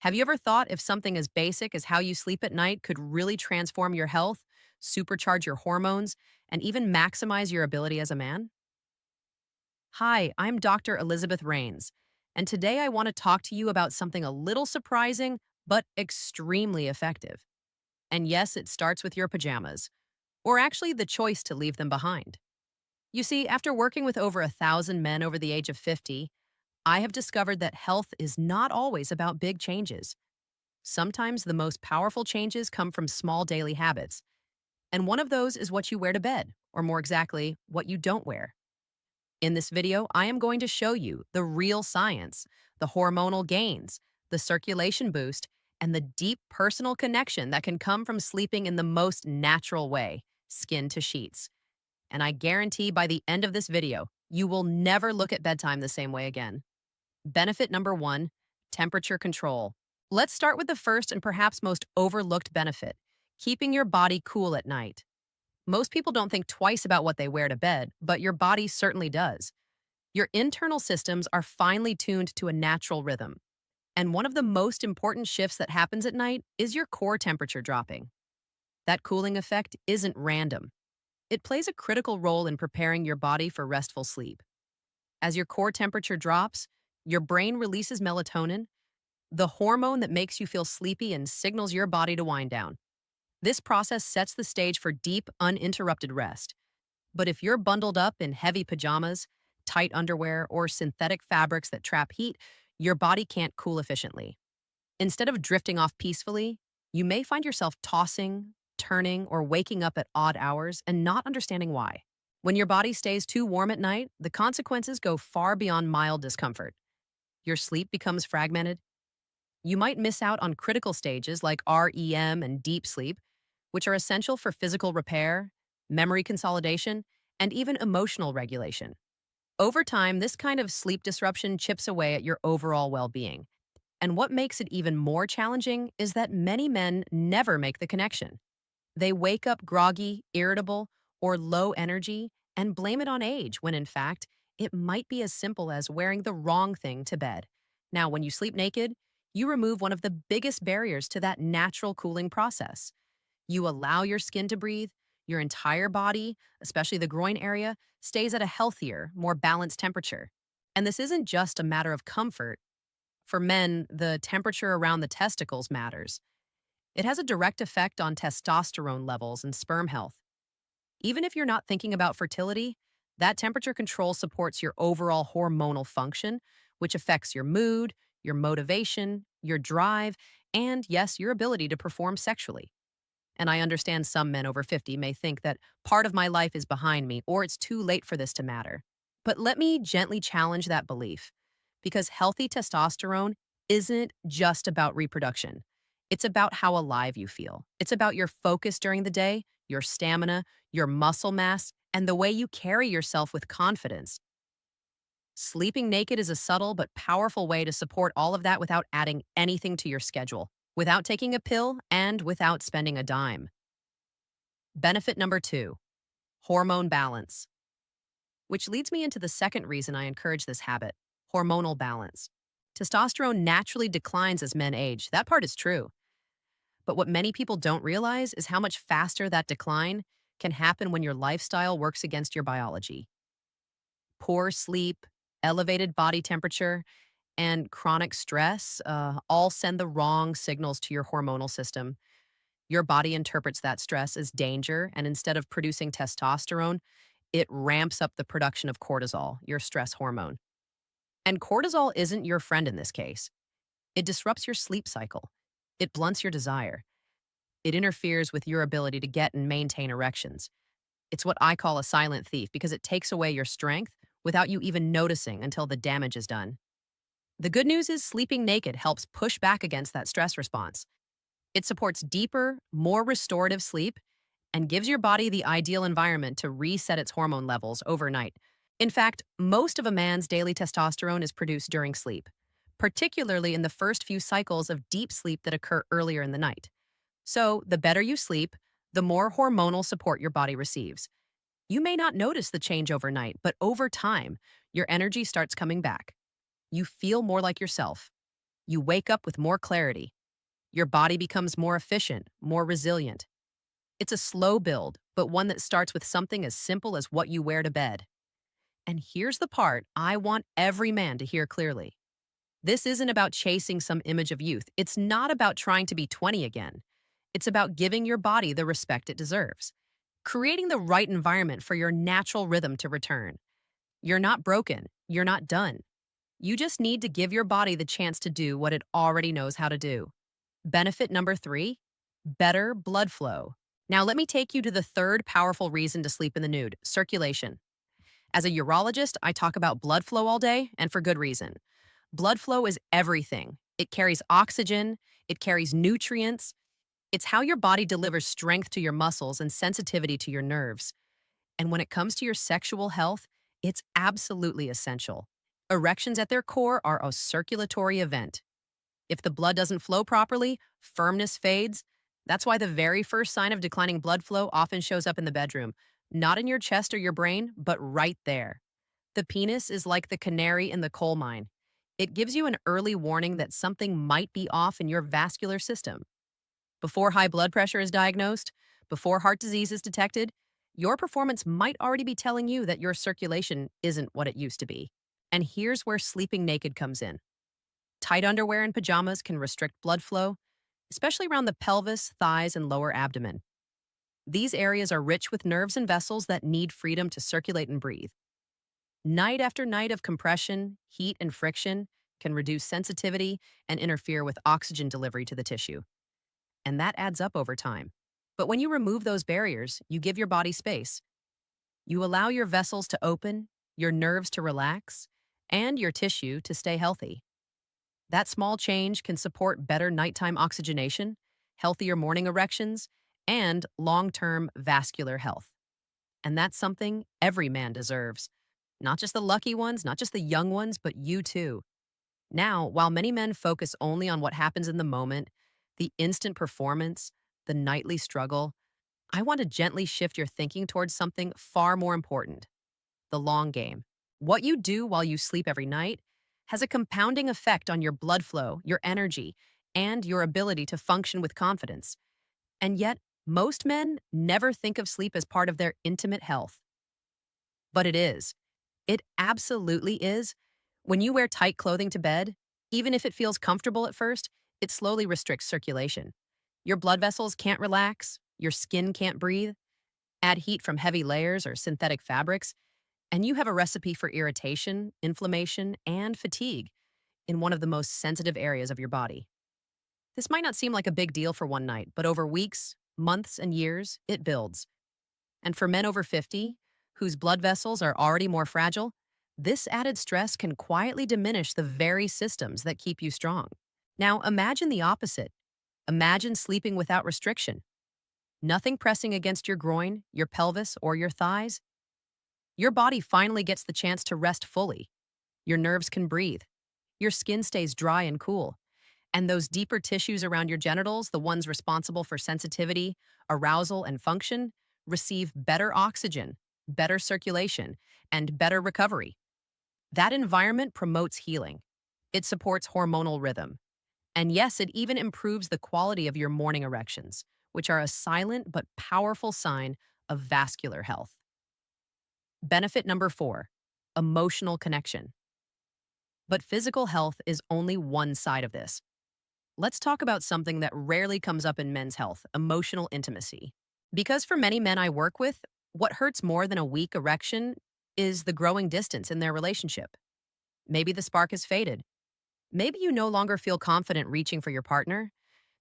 Have you ever thought if something as basic as how you sleep at night could really transform your health, supercharge your hormones, and even maximize your ability as a man? Hi, I'm Dr. Elizabeth Rains, and today I want to talk to you about something a little surprising but extremely effective. And yes, it starts with your pajamas, or actually the choice to leave them behind. You see, after working with over 1,000 men over the age of 50, I have discovered that health is not always about big changes. Sometimes the most powerful changes come from small daily habits, and one of those is what you wear to bed, or more exactly, what you don't wear. In this video, I am going to show you the real science, the hormonal gains, the circulation boost, and the deep personal connection that can come from sleeping in the most natural way, skin to sheets. And I guarantee by the end of this video, you will never look at bedtime the same way again. Benefit number one, temperature control. Let's start with the first and perhaps most overlooked benefit, keeping your body cool at night. Most people don't think twice about what they wear to bed, but your body certainly does. Your internal systems are finely tuned to a natural rhythm. And one of the most important shifts that happens at night is your core temperature dropping. That cooling effect isn't random. It plays a critical role in preparing your body for restful sleep. As your core temperature drops, your brain releases melatonin, the hormone that makes you feel sleepy and signals your body to wind down. This process sets the stage for deep, uninterrupted rest. But if you're bundled up in heavy pajamas, tight underwear, or synthetic fabrics that trap heat, your body can't cool efficiently. Instead of drifting off peacefully, you may find yourself tossing, turning, or waking up at odd hours and not understanding why. When your body stays too warm at night, the consequences go far beyond mild discomfort. Your sleep becomes fragmented. You might miss out on critical stages like REM and deep sleep, which are essential for physical repair, memory consolidation, and even emotional regulation. Over time, this kind of sleep disruption chips away at your overall well being. And what makes it even more challenging is that many men never make the connection. They wake up groggy, irritable, or low energy and blame it on age, when in fact, it might be as simple as wearing the wrong thing to bed. Now, when you sleep naked, you remove one of the biggest barriers to that natural cooling process. You allow your skin to breathe, your entire body, especially the groin area, stays at a healthier, more balanced temperature. And this isn't just a matter of comfort. For men, the temperature around the testicles matters. It has a direct effect on testosterone levels and sperm health. Even if you're not thinking about fertility, that temperature control supports your overall hormonal function, which affects your mood, your motivation, your drive, and yes, your ability to perform sexually. And I understand some men over 50 may think that part of my life is behind me or it's too late for this to matter. But let me gently challenge that belief, because healthy testosterone isn't just about reproduction. It's about how alive you feel. It's about your focus during the day, your stamina, your muscle mass, and the way you carry yourself with confidence. Sleeping naked is a subtle but powerful way to support all of that without adding anything to your schedule, without taking a pill, and without spending a dime. Benefit number two, hormone balance, which leads me into the second reason I encourage this habit, hormonal balance. Testosterone naturally declines as men age. That part is true. But what many people don't realize is how much faster that decline can happen when your lifestyle works against your biology. Poor sleep, elevated body temperature, and chronic stress all send the wrong signals to your hormonal system. Your body interprets that stress as danger, and instead of producing testosterone, it ramps up the production of cortisol, your stress hormone. And cortisol isn't your friend in this case. It disrupts your sleep cycle. It blunts your desire. It interferes with your ability to get and maintain erections. It's what I call a silent thief because it takes away your strength without you even noticing until the damage is done. The good news is sleeping naked helps push back against that stress response. It supports deeper, more restorative sleep and gives your body the ideal environment to reset its hormone levels overnight. In fact, most of a man's daily testosterone is produced during sleep, particularly in the first few cycles of deep sleep that occur earlier in the night. So, the better you sleep, the more hormonal support your body receives. You may not notice the change overnight, but over time, your energy starts coming back. You feel more like yourself. You wake up with more clarity. Your body becomes more efficient, more resilient. It's a slow build, but one that starts with something as simple as what you wear to bed. And here's the part I want every man to hear clearly. This isn't about chasing some image of youth. It's not about trying to be 20 again. It's about giving your body the respect it deserves, creating the right environment for your natural rhythm to return. You're not broken. You're not done. You just need to give your body the chance to do what it already knows how to do. Benefit number 3, better blood flow. Now, let me take you to the third powerful reason to sleep in the nude: circulation. As a urologist, I talk about blood flow all day, and for good reason. Blood flow is everything. It carries oxygen, it carries nutrients. It's how your body delivers strength to your muscles and sensitivity to your nerves. And when it comes to your sexual health, it's absolutely essential. Erections at their core are a circulatory event. If the blood doesn't flow properly, firmness fades. That's why the very first sign of declining blood flow often shows up in the bedroom, not in your chest or your brain, but right there. The penis is like the canary in the coal mine. It gives you an early warning that something might be off in your vascular system. Before high blood pressure is diagnosed, before heart disease is detected, your performance might already be telling you that your circulation isn't what it used to be. And here's where sleeping naked comes in. Tight underwear and pajamas can restrict blood flow, especially around the pelvis, thighs, and lower abdomen. These areas are rich with nerves and vessels that need freedom to circulate and breathe. Night after night of compression, heat, and friction can reduce sensitivity and interfere with oxygen delivery to the tissue. And that adds up over time. But when you remove those barriers, you give your body space. You allow your vessels to open, your nerves to relax, and your tissue to stay healthy. That small change can support better nighttime oxygenation, healthier morning erections, and long-term vascular health. And that's something every man deserves. Not just the lucky ones, not just the young ones, but you too. Now, while many men focus only on what happens in the moment, the instant performance, the nightly struggle, I want to gently shift your thinking towards something far more important: the long game. What you do while you sleep every night has a compounding effect on your blood flow, your energy, and your ability to function with confidence. And yet, most men never think of sleep as part of their intimate health. But it is. It absolutely is. When you wear tight clothing to bed, even if it feels comfortable at first, it slowly restricts circulation. Your blood vessels can't relax, your skin can't breathe. Add heat from heavy layers or synthetic fabrics, and you have a recipe for irritation, inflammation, and fatigue in one of the most sensitive areas of your body. This might not seem like a big deal for one night, but over weeks, months, and years, it builds. And for men over 50, whose blood vessels are already more fragile, this added stress can quietly diminish the very systems that keep you strong. Now, imagine the opposite. Imagine sleeping without restriction. Nothing pressing against your groin, your pelvis, or your thighs. Your body finally gets the chance to rest fully. Your nerves can breathe. Your skin stays dry and cool. And those deeper tissues around your genitals, the ones responsible for sensitivity, arousal, and function, receive better oxygen, better circulation, and better recovery. That environment promotes healing. It supports hormonal rhythm. And yes, it even improves the quality of your morning erections, which are a silent but powerful sign of vascular health. Benefit number 4, emotional connection. But physical health is only one side of this. Let's talk about something that rarely comes up in men's health: emotional intimacy. Because for many men I work with, what hurts more than a weak erection is the growing distance in their relationship. Maybe the spark has faded. Maybe you no longer feel confident reaching for your partner.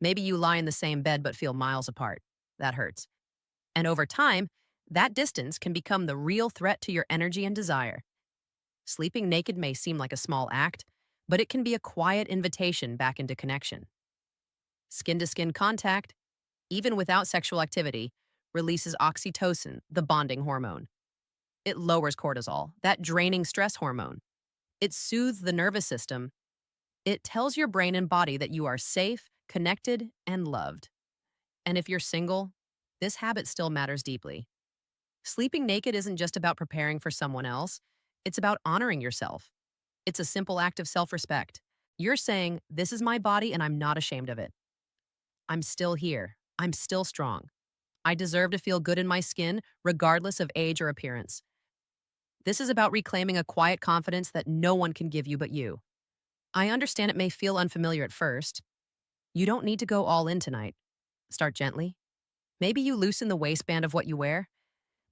Maybe you lie in the same bed but feel miles apart. That hurts. And over time, that distance can become the real threat to your energy and desire. Sleeping naked may seem like a small act, but it can be a quiet invitation back into connection. Skin-to-skin contact, even without sexual activity, releases oxytocin, the bonding hormone. It lowers cortisol, that draining stress hormone. It soothes the nervous system. It tells your brain and body that you are safe, connected, and loved. And if you're single, this habit still matters deeply. Sleeping naked isn't just about preparing for someone else, it's about honoring yourself. It's a simple act of self-respect. You're saying, this is my body and I'm not ashamed of it. I'm still here. I'm still strong. I deserve to feel good in my skin, regardless of age or appearance. This is about reclaiming a quiet confidence that no one can give you but you. I understand it may feel unfamiliar at first. You don't need to go all in tonight. Start gently. Maybe you loosen the waistband of what you wear.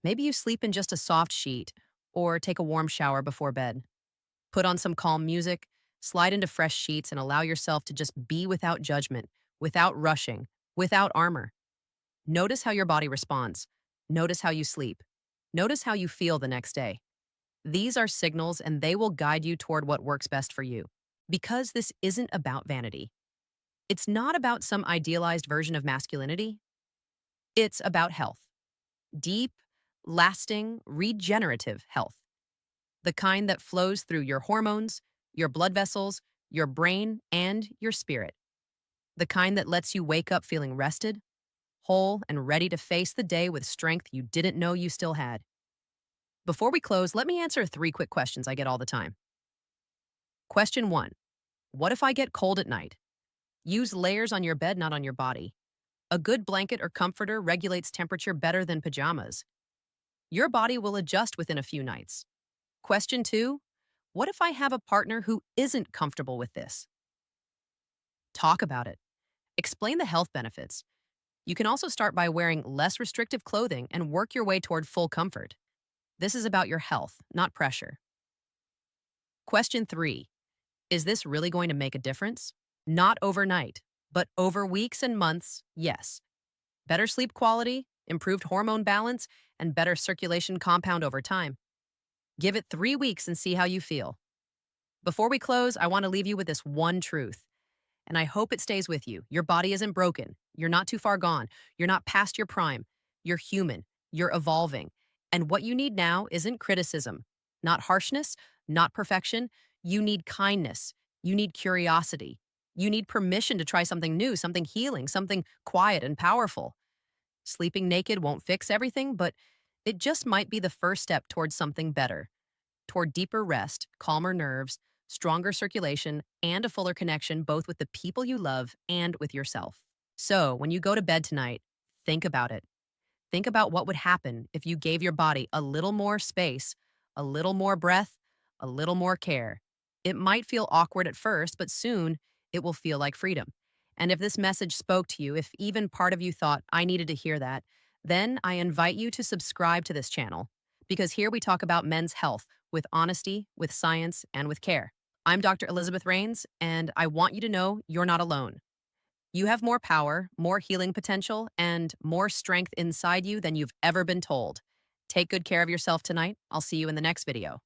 Maybe you sleep in just a soft sheet or take a warm shower before bed. Put on some calm music, slide into fresh sheets, and allow yourself to just be without judgment, without rushing, without armor. Notice how your body responds. Notice how you sleep. Notice how you feel the next day. These are signals and they will guide you toward what works best for you. Because this isn't about vanity. It's not about some idealized version of masculinity. It's about health. Deep, lasting, regenerative health. The kind that flows through your hormones, your blood vessels, your brain, and your spirit. The kind that lets you wake up feeling rested, whole, and ready to face the day with strength you didn't know you still had. Before we close, let me answer 3 quick questions I get all the time. Question 1. What if I get cold at night? Use layers on your bed, not on your body. A good blanket or comforter regulates temperature better than pajamas. Your body will adjust within a few nights. Question 2. What if I have a partner who isn't comfortable with this? Talk about it. Explain the health benefits. You can also start by wearing less restrictive clothing and work your way toward full comfort. This is about your health, not pressure. Question 3. Is this really going to make a difference? Not overnight, but over weeks and months, yes. Better sleep quality, improved hormone balance, and better circulation compound over time. Give it 3 weeks and see how you feel. Before we close, I want to leave you with this one truth, and I hope it stays with you. Your body isn't broken. You're not too far gone. You're not past your prime. You're human. You're evolving. And what you need now isn't criticism, not harshness, not perfection. You need kindness. You need curiosity. You need permission to try something new, something healing, something quiet and powerful. Sleeping naked won't fix everything, but it just might be the first step towards something better, toward deeper rest, calmer nerves, stronger circulation, and a fuller connection both with the people you love and with yourself. So, when you go to bed tonight, think about it. Think about what would happen if you gave your body a little more space, a little more breath, a little more care. It might feel awkward at first, but soon it will feel like freedom. And if this message spoke to you, if even part of you thought I needed to hear that, then I invite you to subscribe to this channel because here we talk about men's health with honesty, with science, and with care. I'm Dr. Elizabeth Rains, and I want you to know you're not alone. You have more power, more healing potential, and more strength inside you than you've ever been told. Take good care of yourself tonight. I'll see you in the next video.